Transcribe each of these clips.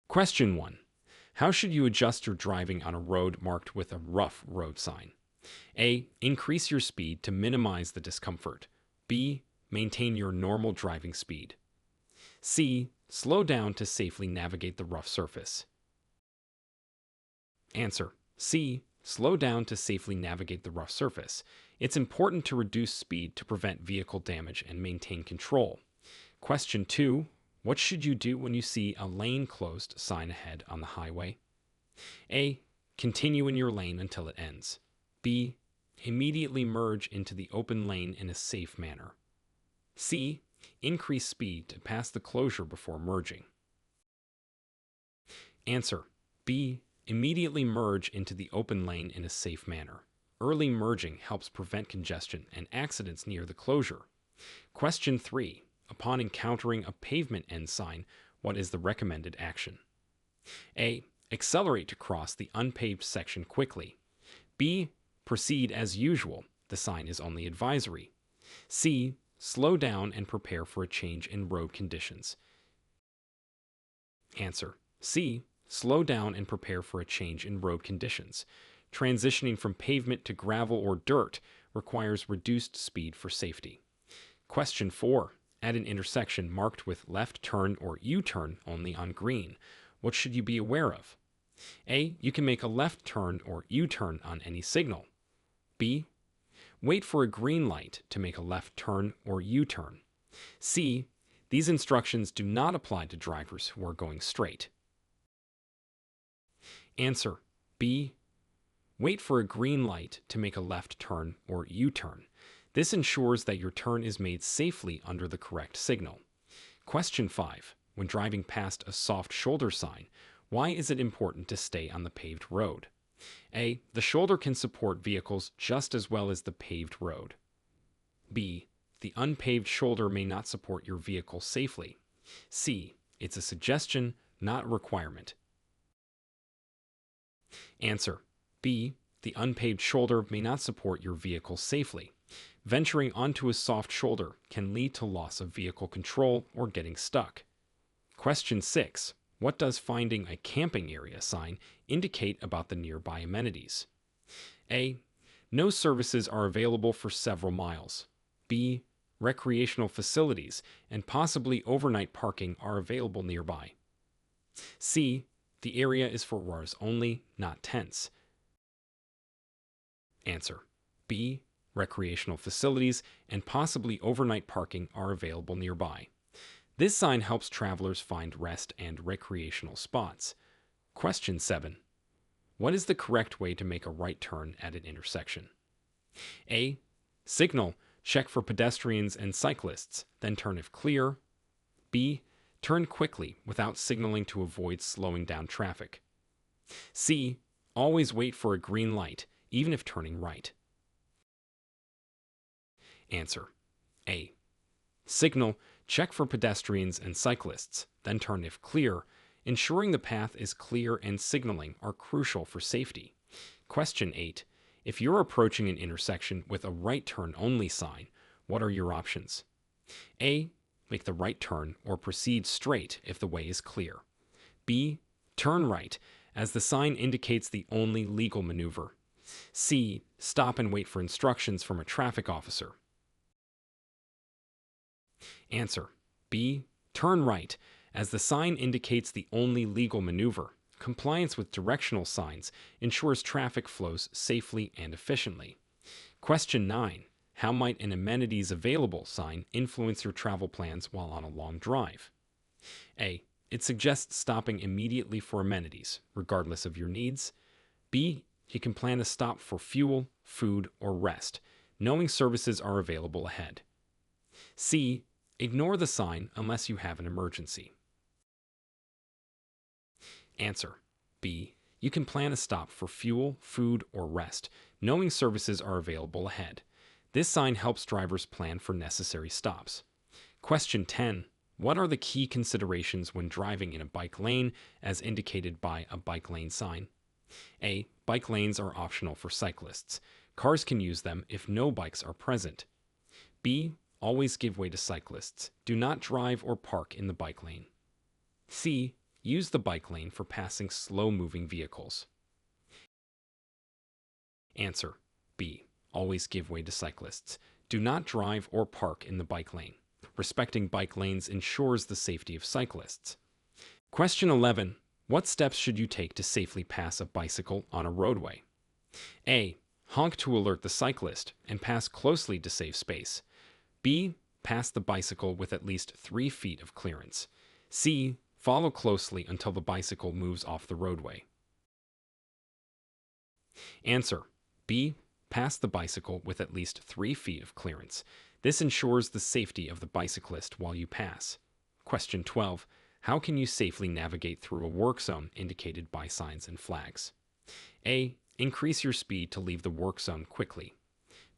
Question 1. How should you adjust your driving on a road marked with a rough road sign? A. Increase your speed to minimize the discomfort. B. Maintain your normal driving speed. C. Slow down to safely navigate the rough surface. Answer. C. Slow down to safely navigate the rough surface. It's important to reduce speed to prevent vehicle damage and maintain control. Question 2. What should you do when you see a lane closed sign ahead on the highway? A. Continue in your lane until it ends. B. Immediately merge into the open lane in a safe manner. C. Increase speed to pass the closure before merging. Answer. B. Immediately merge into the open lane in a safe manner. Early merging helps prevent congestion and accidents near the closure. Question 3. Upon encountering a pavement end sign, what is the recommended action? A. Accelerate to cross the unpaved section quickly. B. Proceed as usual. The sign is only advisory. C. Slow down and prepare for a change in road conditions. Answer. C. Slow down and prepare for a change in road conditions. Transitioning from pavement to gravel or dirt requires reduced speed for safety. Question 4. At an intersection marked with left turn or U-turn only on green, what should you be aware of? A. You can make a left turn or U-turn on any signal. B. Wait for a green light to make a left turn or U-turn. C. These instructions do not apply to drivers who are going straight. Answer. B. Wait for a green light to make a left turn or U-turn. This ensures that your turn is made safely under the correct signal. Question 5. When driving past a soft shoulder sign, why is it important to stay on the paved road? A. The shoulder can support vehicles just as well as the paved road. B. The unpaved shoulder may not support your vehicle safely. C. It's a suggestion, not a requirement. Answer. B. The unpaved shoulder may not support your vehicle safely. Venturing onto a soft shoulder can lead to loss of vehicle control or getting stuck. Question 6. What does finding a camping area sign indicate about the nearby amenities? A. No services are available for several miles. B. Recreational facilities and possibly overnight parking are available nearby. C. The area is for RVs only, not tents. Answer. B. Recreational facilities and possibly overnight parking are available nearby. This sign helps travelers find rest and recreational spots. Question 7. What is the correct way to make a right turn at an intersection? A. Signal, check for pedestrians and cyclists, then turn if clear. B. Turn quickly without signaling to avoid slowing down traffic. C. Always wait for a green light, even if turning right. Answer. A. Signal, check for pedestrians and cyclists, then turn if clear. Ensuring the path is clear and signaling are crucial for safety. Question 8. If you're approaching an intersection with a right turn only sign, what are your options? A. Make the right turn or proceed straight if the way is clear. B. Turn right, as the sign indicates the only legal maneuver. C. Stop and wait for instructions from a traffic officer. Answer. B. Turn right, as the sign indicates the only legal maneuver. Compliance with directional signs ensures traffic flows safely and efficiently. Question 9. How might an amenities available sign influence your travel plans while on a long drive? A. It suggests stopping immediately for amenities, regardless of your needs. B. You can plan a stop for fuel, food, or rest, knowing services are available ahead. C. Ignore the sign unless you have an emergency. Answer. B. You can plan a stop for fuel, food, or rest, knowing services are available ahead. This sign helps drivers plan for necessary stops. Question 10. What are the key considerations when driving in a bike lane as indicated by a bike lane sign? A. Bike lanes are optional for cyclists. Cars can use them if no bikes are present. B. Always give way to cyclists. Do not drive or park in the bike lane. C. use the bike lane for passing slow-moving vehicles. Answer: B. Always give way to cyclists. Do not drive or park in the bike lane. Respecting bike lanes ensures the safety of cyclists. Question 11. What steps should you take to safely pass a bicycle on a roadway? A. Honk to alert the cyclist and pass closely to save space. B. Pass the bicycle with at least 3 feet of clearance. C. Follow closely until the bicycle moves off the roadway. Answer: B. Pass the bicycle with at least 3 feet of clearance. This ensures the safety of the bicyclist while you pass. Question 12. How can you safely navigate through a work zone indicated by signs and flags? A. Increase your speed to leave the work zone quickly.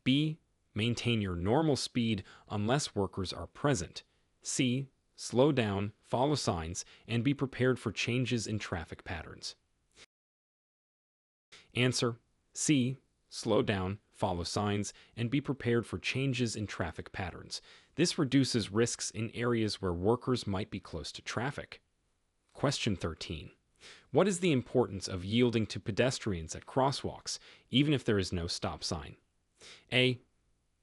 B. Maintain your normal speed unless workers are present. C. Slow down, follow signs, and be prepared for changes in traffic patterns. Answer: C. Slow down, follow signs, and be prepared for changes in traffic patterns. This reduces risks in areas where workers might be close to traffic. Question 13. What is the importance of yielding to pedestrians at crosswalks, even if there is no stop sign? A.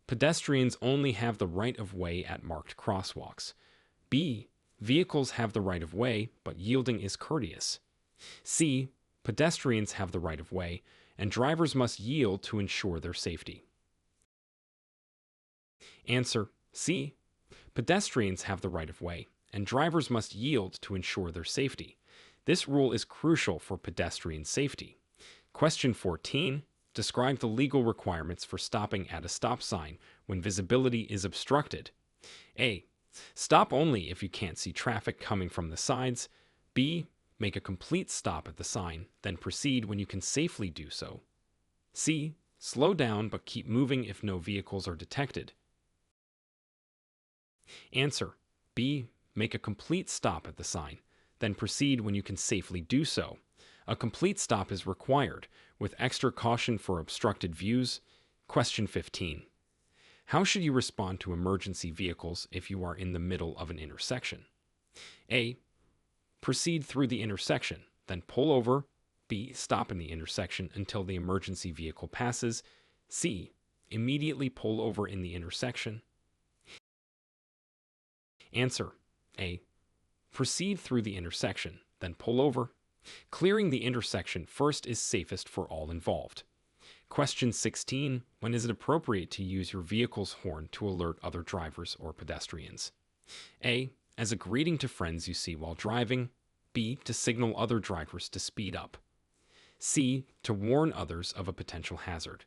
Pedestrians only have the right of way at marked crosswalks. B. Vehicles have the right of way, but yielding is courteous. C. Pedestrians have the right of way, and drivers must yield to ensure their safety. Answer: C. Pedestrians have the right of way, and drivers must yield to ensure their safety. This rule is crucial for pedestrian safety. Question 14. Describe the legal requirements for stopping at a stop sign when visibility is obstructed. A. Stop only if you can't see traffic coming from the sides. B. Make a complete stop at the sign, then proceed when you can safely do so. C. Slow down but keep moving if no vehicles are detected. Answer: B. Make a complete stop at the sign, then proceed when you can safely do so. A complete stop is required, with extra caution for obstructed views. Question 15. How should you respond to emergency vehicles if you are in the middle of an intersection? A. Proceed through the intersection, then pull over. B. Stop in the intersection until the emergency vehicle passes. C. Immediately pull over in the intersection. Answer: A. Proceed through the intersection, then pull over. Clearing the intersection first is safest for all involved. Question 16. When is it appropriate to use your vehicle's horn to alert other drivers or pedestrians? A. As a greeting to friends you see while driving. B. To signal other drivers to speed up. C. To warn others of a potential hazard.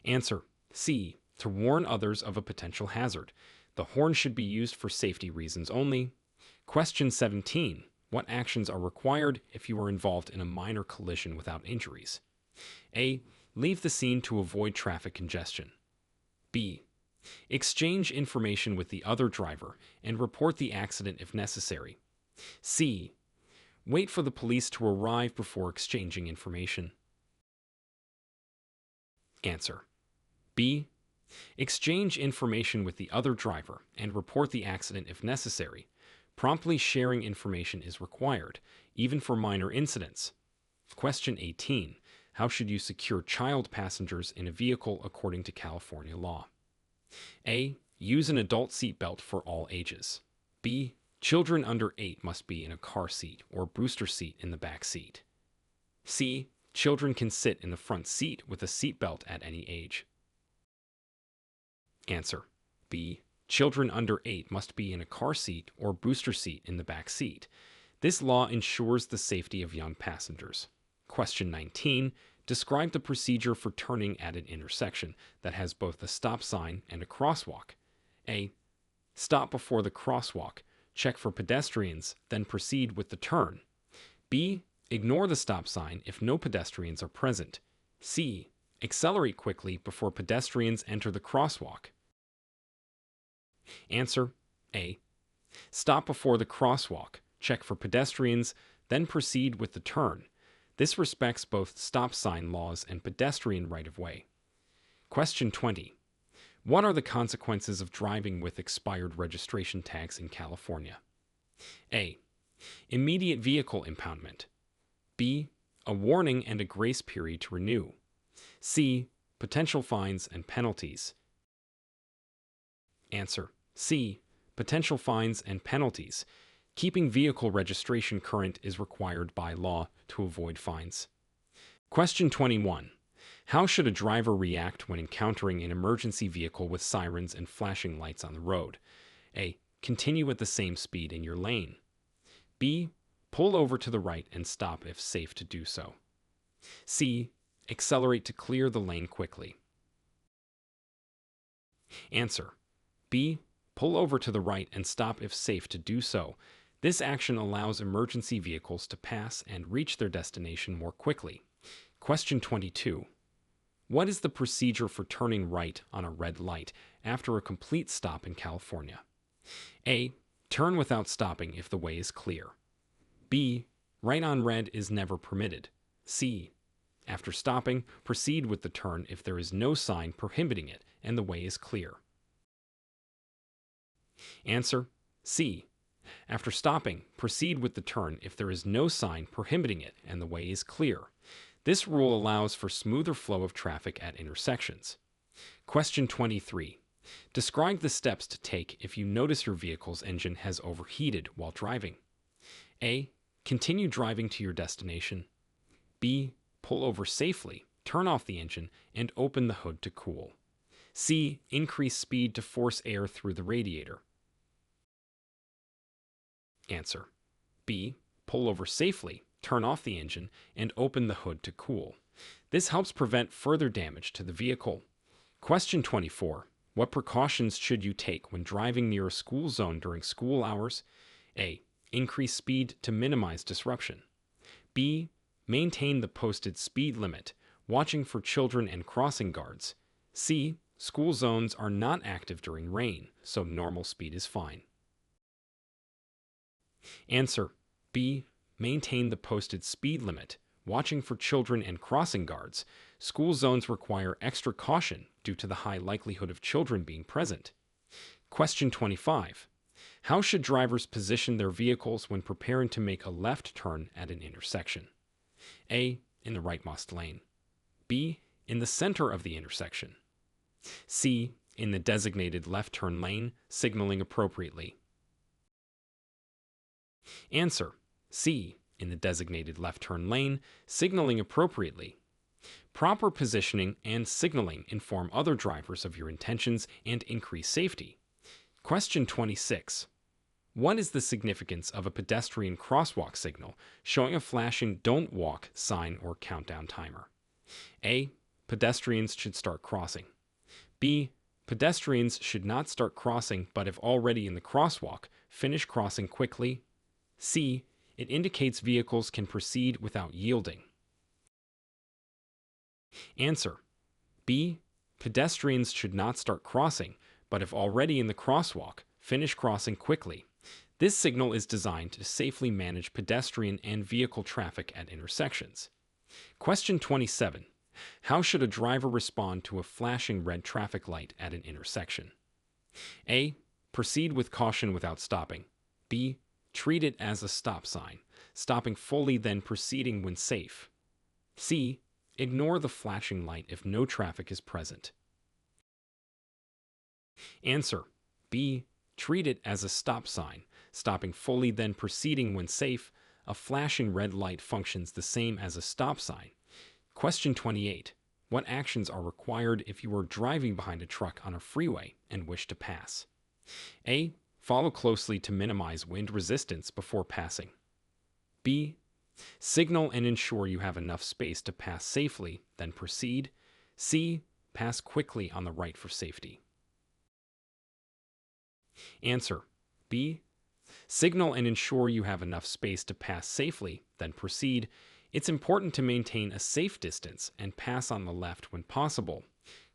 Answer: C. To warn others of a potential hazard. The horn should be used for safety reasons only. Question 17. What actions are required if you are involved in a minor collision without injuries? A. Leave the scene to avoid traffic congestion. B. Exchange information with the other driver and report the accident if necessary. C. Wait for the police to arrive before exchanging information. Answer: B. Exchange information with the other driver and report the accident if necessary. Promptly sharing information is required, even for minor incidents. Question 18. How should you secure child passengers in a vehicle according to California law? A. Use an adult seatbelt for all ages. B. Children under 8 must be in a car seat or booster seat in the back seat. C. Children can sit in the front seat with a seatbelt at any age. Answer: B. Children under 8 must be in a car seat or booster seat in the back seat. This law ensures the safety of young passengers. Question 19. Describe the procedure for turning at an intersection that has both a stop sign and a crosswalk. A. Stop before the crosswalk. Check for pedestrians, then proceed with the turn. B. Ignore the stop sign if no pedestrians are present. C. Accelerate quickly before pedestrians enter the crosswalk. Answer: A. Stop before the crosswalk, check for pedestrians, then proceed with the turn. This respects both stop sign laws and pedestrian right-of-way. Question 20. What are the consequences of driving with expired registration tags in California? A. Immediate vehicle impoundment. B. A warning and a grace period to renew. C. Potential fines and penalties. Answer: C. Potential fines and penalties. Keeping vehicle registration current is required by law to avoid fines. Question 21. How should a driver react when encountering an emergency vehicle with sirens and flashing lights on the road? A. Continue at the same speed in your lane. B. Pull over to the right and stop if safe to do so. C. Accelerate to clear the lane quickly. Answer: B. Pull over to the right and stop if safe to do so. This action allows emergency vehicles to pass and reach their destination more quickly. Question 22. What is the procedure for turning right on a red light after a complete stop in California? A. Turn without stopping if the way is clear. B. Right on red is never permitted. C. After stopping, proceed with the turn if there is no sign prohibiting it and the way is clear. Answer: C. After stopping, proceed with the turn if there is no sign prohibiting it and the way is clear. This rule allows for smoother flow of traffic at intersections. Question 23. Describe the steps to take if you notice your vehicle's engine has overheated while driving. A. Continue driving to your destination. B. Pull over safely, turn off the engine, and open the hood to cool. C. Increase speed to force air through the radiator. Answer: B. Pull over safely, turn off the engine, and open the hood to cool. This helps prevent further damage to the vehicle. Question 24. What precautions should you take when driving near a school zone during school hours? A. Increase speed to minimize disruption. B. Maintain the posted speed limit, watching for children and crossing guards. C. School zones are not active during rain, so normal speed is fine. Answer: B. Maintain the posted speed limit, watching for children and crossing guards. School zones require extra caution due to the high likelihood of children being present. Question 25. How should drivers position their vehicles when preparing to make a left turn at an intersection? A. In the rightmost lane. B. In the center of the intersection. C. In the designated left turn lane, signaling appropriately. Answer: C. In the designated left turn lane, signaling appropriately. Proper positioning and signaling inform other drivers of your intentions and increase safety. Question 26. What is the significance of a pedestrian crosswalk signal showing a flashing "Don't Walk" sign or countdown timer? A. Pedestrians should start crossing. B. Pedestrians should not start crossing, but if already in the crosswalk, finish crossing quickly. C. It indicates vehicles can proceed without yielding. Answer: B. Pedestrians should not start crossing, but if already in the crosswalk, finish crossing quickly. This signal is designed to safely manage pedestrian and vehicle traffic at intersections. Question 27. How should a driver respond to a flashing red traffic light at an intersection? A. Proceed with caution without stopping. B. Treat it as a stop sign, stopping fully then proceeding when safe. C. Ignore the flashing light if no traffic is present. Answer: B. Treat it as a stop sign, stopping fully then proceeding when safe. A flashing red light functions the same as a stop sign. Question 28. What actions are required if you are driving behind a truck on a freeway and wish to pass? A. Follow closely to minimize wind resistance before passing. B. Signal and ensure you have enough space to pass safely, then proceed. C. Pass quickly on the right for safety. Answer: B. Signal and ensure you have enough space to pass safely, then proceed. It's important to maintain a safe distance and pass on the left when possible.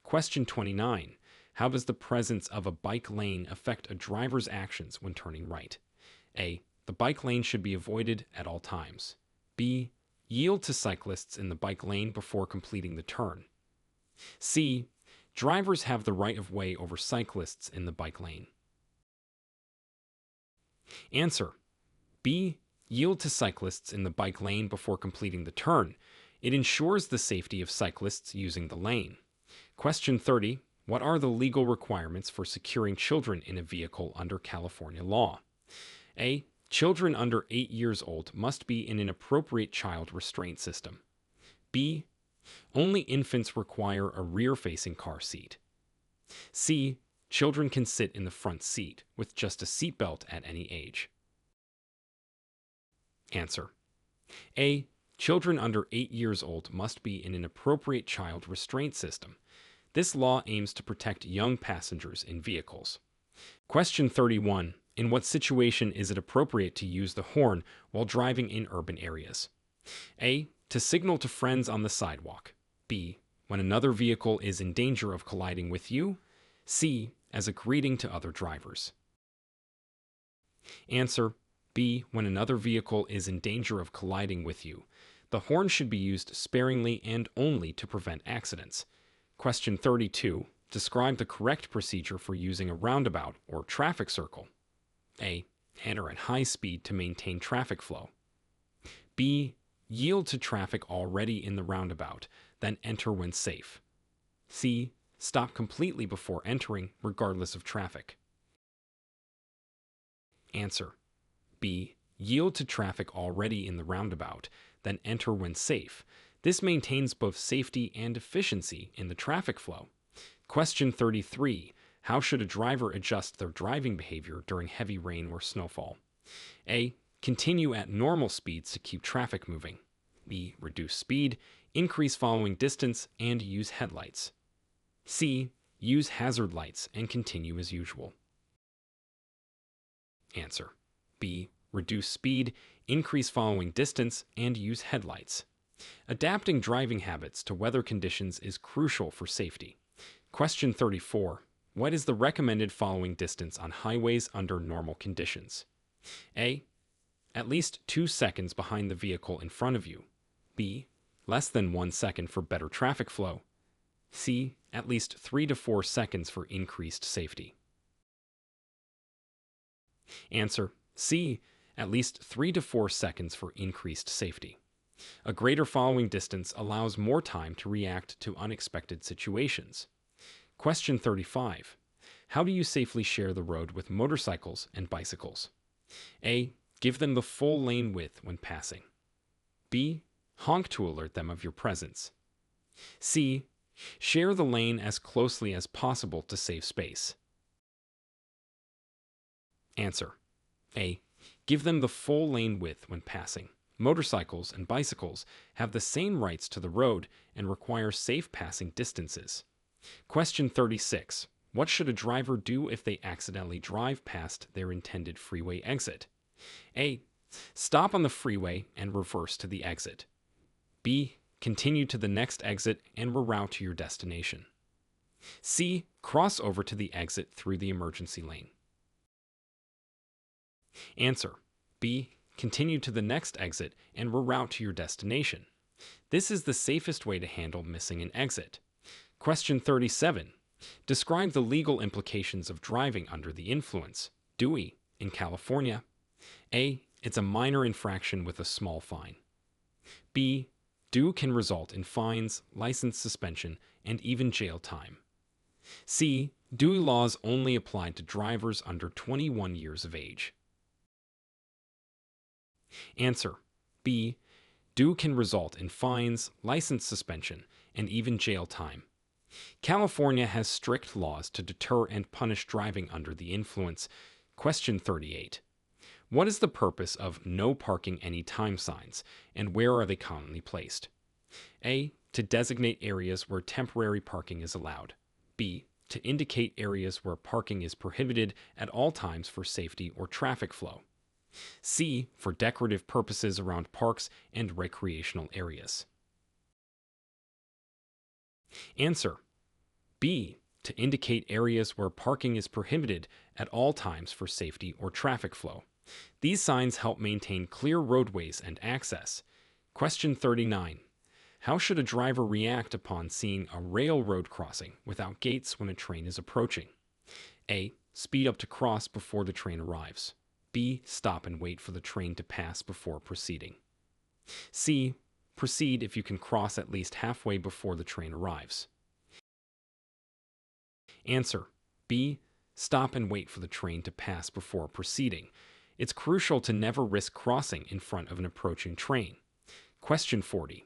Question 29. How does the presence of a bike lane affect a driver's actions when turning right? A. The bike lane should be avoided at all times. B. Yield to cyclists in the bike lane before completing the turn. C. Drivers have the right of way over cyclists in the bike lane. Answer: B. Yield to cyclists in the bike lane before completing the turn. It ensures the safety of cyclists using the lane. Question 30. What are the legal requirements for securing children in a vehicle under California law? A. Children under 8 years old must be in an appropriate child restraint system. B. Only infants require a rear-facing car seat. C. Children can sit in the front seat with just a seatbelt at any age. Answer. A. Children under 8 years old must be in an appropriate child restraint system. This law aims to protect young passengers in vehicles. Question 31. In what situation is it appropriate to use the horn while driving in urban areas? A. To signal to friends on the sidewalk. B. When another vehicle is in danger of colliding with you. C. As a greeting to other drivers. Answer. B. When another vehicle is in danger of colliding with you. The horn should be used sparingly and only to prevent accidents. Question 32. Describe the correct procedure for using a roundabout or traffic circle. A. Enter at high speed to maintain traffic flow. B. Yield to traffic already in the roundabout, then enter when safe. C. Stop completely before entering, regardless of traffic. Answer. B. Yield to traffic already in the roundabout, then enter when safe. This maintains both safety and efficiency in the traffic flow. Question 33. How should a driver adjust their driving behavior during heavy rain or snowfall? A. Continue at normal speeds to keep traffic moving. B. Reduce speed, increase following distance, and use headlights. C. Use hazard lights and continue as usual. Answer. B. Reduce speed, increase following distance, and use headlights. Adapting driving habits to weather conditions is crucial for safety. Question 34. What is the recommended following distance on highways under normal conditions? A. At least 2 seconds behind the vehicle in front of you. B. Less than 1 second for better traffic flow. C. At least 3 to 4 seconds for increased safety. Answer. C. At least 3 to 4 seconds for increased safety. A greater following distance allows more time to react to unexpected situations. Question 35. How do you safely share the road with motorcycles and bicycles? A. Give them the full lane width when passing. B. Honk to alert them of your presence. C. Share the lane as closely as possible to save space. Answer. A. Give them the full lane width when passing. Motorcycles and bicycles have the same rights to the road and require safe passing distances. Question 36. What should a driver do if they accidentally drive past their intended freeway exit? A. Stop on the freeway and reverse to the exit. B. Continue to the next exit and reroute to your destination. C. Cross over to the exit through the emergency lane. Answer. B. Continue to the next exit and reroute to your destination. This is the safest way to handle missing an exit. Question 37. Describe the legal implications of driving under the influence. DUI in California. A. It's a minor infraction with a small fine. B. DUI can result in fines, license suspension, and even jail time. C. DUI laws only apply to drivers under 21 years of age. Answer. B. DUI can result in fines, license suspension, and even jail time. California has strict laws to deter and punish driving under the influence. Question 38. What is the purpose of no parking anytime signs, and where are they commonly placed? A. To designate areas where temporary parking is allowed. B. To indicate areas where parking is prohibited at all times for safety or traffic flow. C. For decorative purposes around parks and recreational areas. Answer. B. To indicate areas where parking is prohibited at all times for safety or traffic flow. These signs help maintain clear roadways and access. Question 39. How should a driver react upon seeing a railroad crossing without gates when a train is approaching? A. Speed up to cross before the train arrives. B. Stop and wait for the train to pass before proceeding. C. Proceed if you can cross at least halfway before the train arrives. Answer: B. Stop and wait for the train to pass before proceeding. It's crucial to never risk crossing in front of an approaching train. Question 40.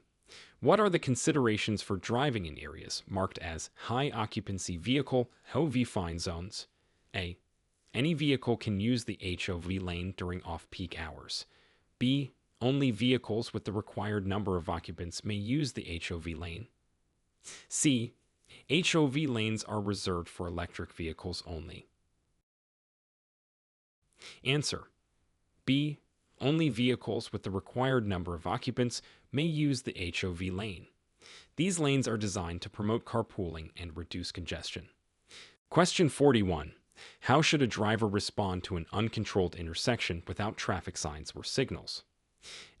What are the considerations for driving in areas marked as high occupancy vehicle HOV fine zones? A. Any vehicle can use the HOV lane during off-peak hours. B. Only vehicles with the required number of occupants may use the HOV lane. C. HOV lanes are reserved for electric vehicles only. Answer: B. Only vehicles with the required number of occupants may use the HOV lane. These lanes are designed to promote carpooling and reduce congestion. Question 41. How should a driver respond to an uncontrolled intersection without traffic signs or signals?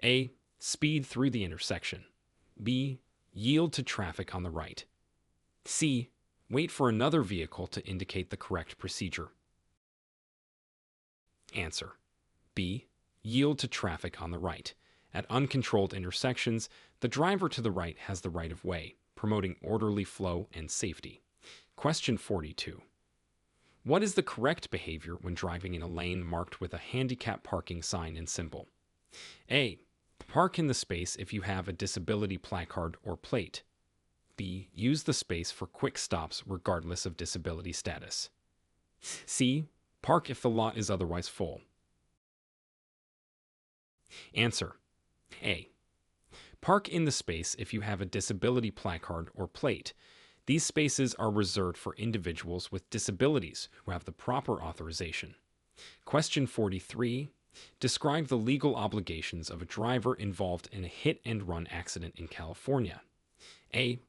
A. Speed through the intersection. B. Yield to traffic on the right. C. Wait for another vehicle to indicate the correct procedure. Answer: B. Yield to traffic on the right. At uncontrolled intersections, the driver to the right has the right of way, promoting orderly flow and safety. Question 42. What is the correct behavior when driving in a lane marked with a handicap parking sign and symbol? A. Park in the space if you have a disability placard or plate. B. Use the space for quick stops regardless of disability status. C. Park if the lot is otherwise full. Answer: A. Park in the space if you have a disability placard or plate. These spaces are reserved for individuals with disabilities who have the proper authorization. Question 43. Describe the legal obligations of a driver involved in a hit-and-run accident in California. A.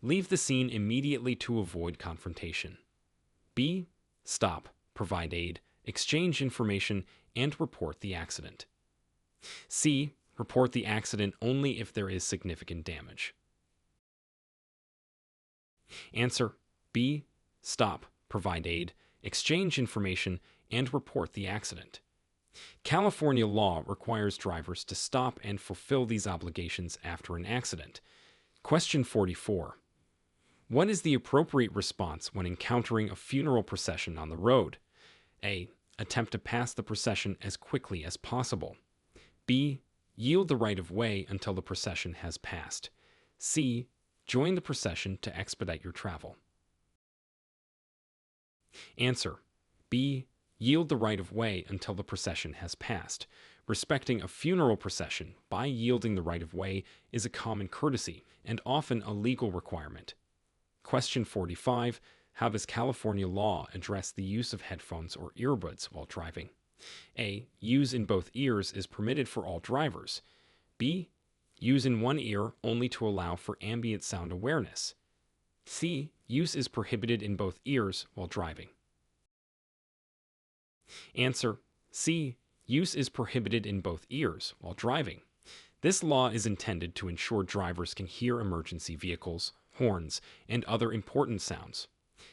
Leave the scene immediately to avoid confrontation. B. Stop, provide aid, exchange information, and report the accident. C. Report the accident only if there is significant damage. Answer: B. Stop, provide aid, exchange information, and report the accident. California law requires drivers to stop and fulfill these obligations after an accident. Question 44. What is the appropriate response when encountering a funeral procession on the road? A. Attempt to pass the procession as quickly as possible. B. Yield the right of way until the procession has passed. C. Join the procession to expedite your travel. Answer: B. Yield the right of way until the procession has passed. Respecting a funeral procession by yielding the right of way is a common courtesy and often a legal requirement. Question 45. How does California law address the use of headphones or earbuds while driving? A. Use in both ears is permitted for all drivers. B. Use in one ear only to allow for ambient sound awareness. C. Use is prohibited in both ears while driving. Answer: C. Use is prohibited in both ears while driving. This law is intended to ensure drivers can hear emergency vehicles, horns, and other important sounds.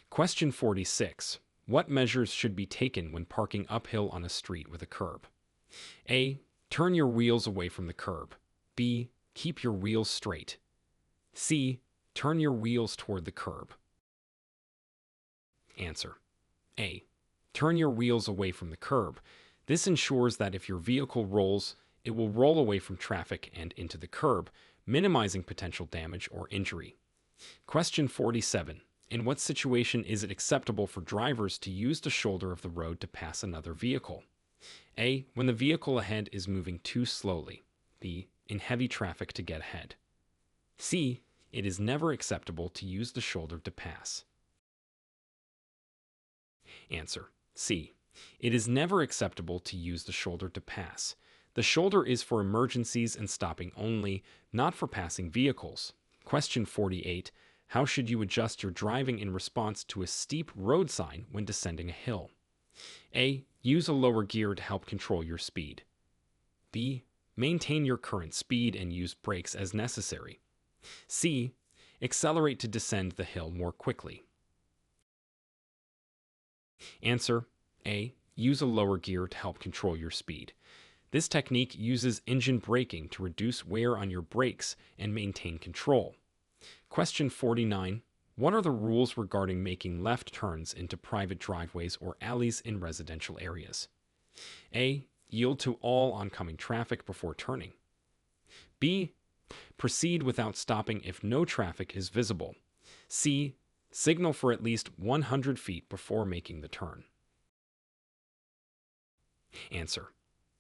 Question 46. What measures should be taken when parking uphill on a street with a curb? A. Turn your wheels away from the curb. B. Keep your wheels straight. C. Turn your wheels toward the curb. Answer: A. Turn your wheels away from the curb. This ensures that if your vehicle rolls, it will roll away from traffic and into the curb, minimizing potential damage or injury. Question 47. In what situation is it acceptable for drivers to use the shoulder of the road to pass another vehicle? A. When the vehicle ahead is moving too slowly. B. In heavy traffic to get ahead. C. It is never acceptable to use the shoulder to pass. Answer: C. It is never acceptable to use the shoulder to pass. The shoulder is for emergencies and stopping only, not for passing vehicles. Question 48. How should you adjust your driving in response to a steep road sign when descending a hill? A. Use a lower gear to help control your speed. B. Maintain your current speed and use brakes as necessary. C. Accelerate to descend the hill more quickly. Answer: A. use a lower gear to help control your speed. This technique uses engine braking to reduce wear on your brakes and maintain control. Question 49. What are the rules regarding making left turns into private driveways or alleys in residential areas? A. Yield to all oncoming traffic before turning. B. Proceed without stopping if no traffic is visible. C. Signal for at least 100 feet before making the turn. Answer.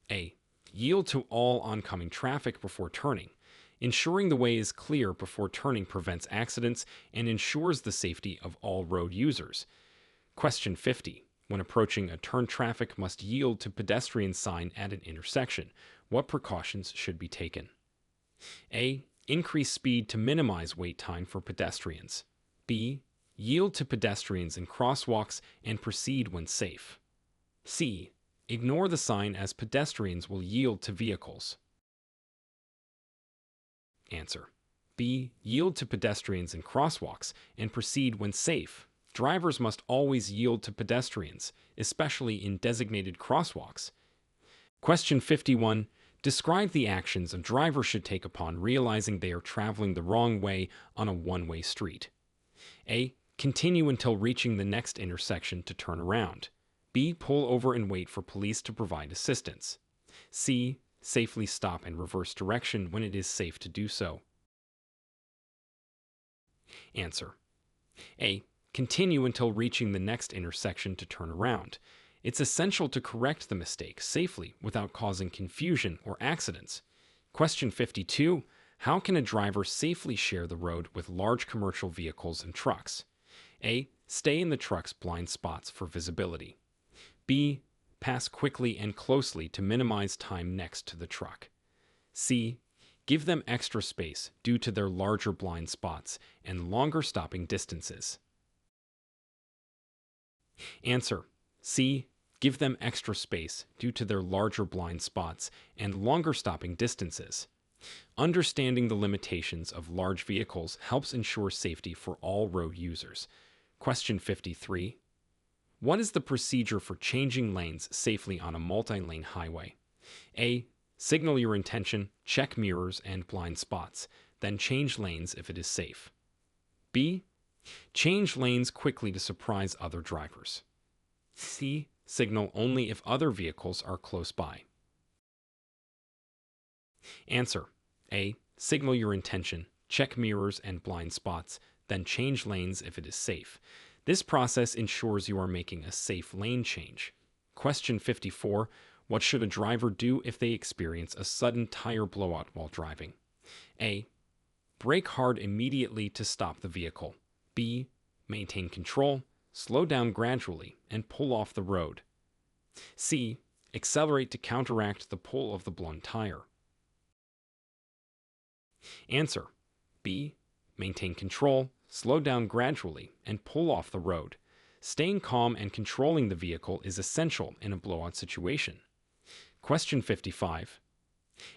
A. Yield to all oncoming traffic before turning. Ensuring the way is clear before turning prevents accidents and ensures the safety of all road users. Question 50. When approaching a turn, traffic must yield to pedestrian sign at an intersection. What precautions should be taken? A. Increase speed to minimize wait time for pedestrians. B. Yield to pedestrians in crosswalks and proceed when safe. C. Ignore the sign as pedestrians will yield to vehicles. Answer. B. Yield to pedestrians in crosswalks and proceed when safe. Drivers must always yield to pedestrians, especially in designated crosswalks. Question 51. Describe the actions a driver should take upon realizing they are traveling the wrong way on a one-way street. A. Continue until reaching the next intersection to turn around. B. Pull over and wait for police to provide assistance. C. Safely stop and reverse direction when it is safe to do so. Answer. A. Continue until reaching the next intersection to turn around. It's essential to correct the mistake safely without causing confusion or accidents. Question 52. How can a driver safely share the road with large commercial vehicles and trucks? A. Stay in the truck's blind spots for visibility. B. Pass quickly and closely to minimize time next to the truck. C. Give them extra space due to their larger blind spots and longer stopping distances. Answer. C. Give them extra space due to their larger blind spots and longer stopping distances. Understanding the limitations of large vehicles helps ensure safety for all road users. Question 53. What is the procedure for changing lanes safely on a multi-lane highway? A. Signal your intention, check mirrors and blind spots, then change lanes if it is safe. B. Change lanes quickly to surprise other drivers. C. Signal only if other vehicles are close by. Answer. A. Signal your intention, check mirrors and blind spots, then change lanes if it is safe. This process ensures you are making a safe lane change. Question 54. What should a driver do if they experience a sudden tire blowout while driving? A. Brake hard immediately to stop the vehicle. B. Maintain control, slow down gradually, and pull off the road. C. Accelerate to counteract the pull of the blown tire. Answer. B. Maintain control, slow down gradually, and pull off the road. Staying calm and controlling the vehicle is essential in a blowout situation. Question 55.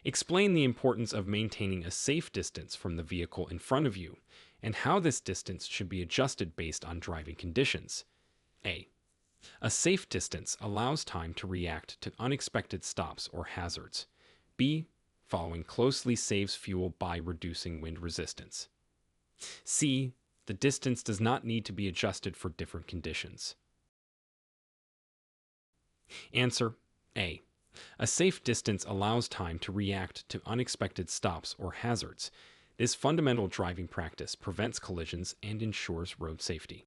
Explain the importance of maintaining a safe distance from the vehicle in front of you and how this distance should be adjusted based on driving conditions. A. A safe distance allows time to react to unexpected stops or hazards. B. Following closely saves fuel by reducing wind resistance. C. The distance does not need to be adjusted for different conditions. Answer. A. A safe distance allows time to react to unexpected stops or hazards. This fundamental driving practice prevents collisions and ensures road safety.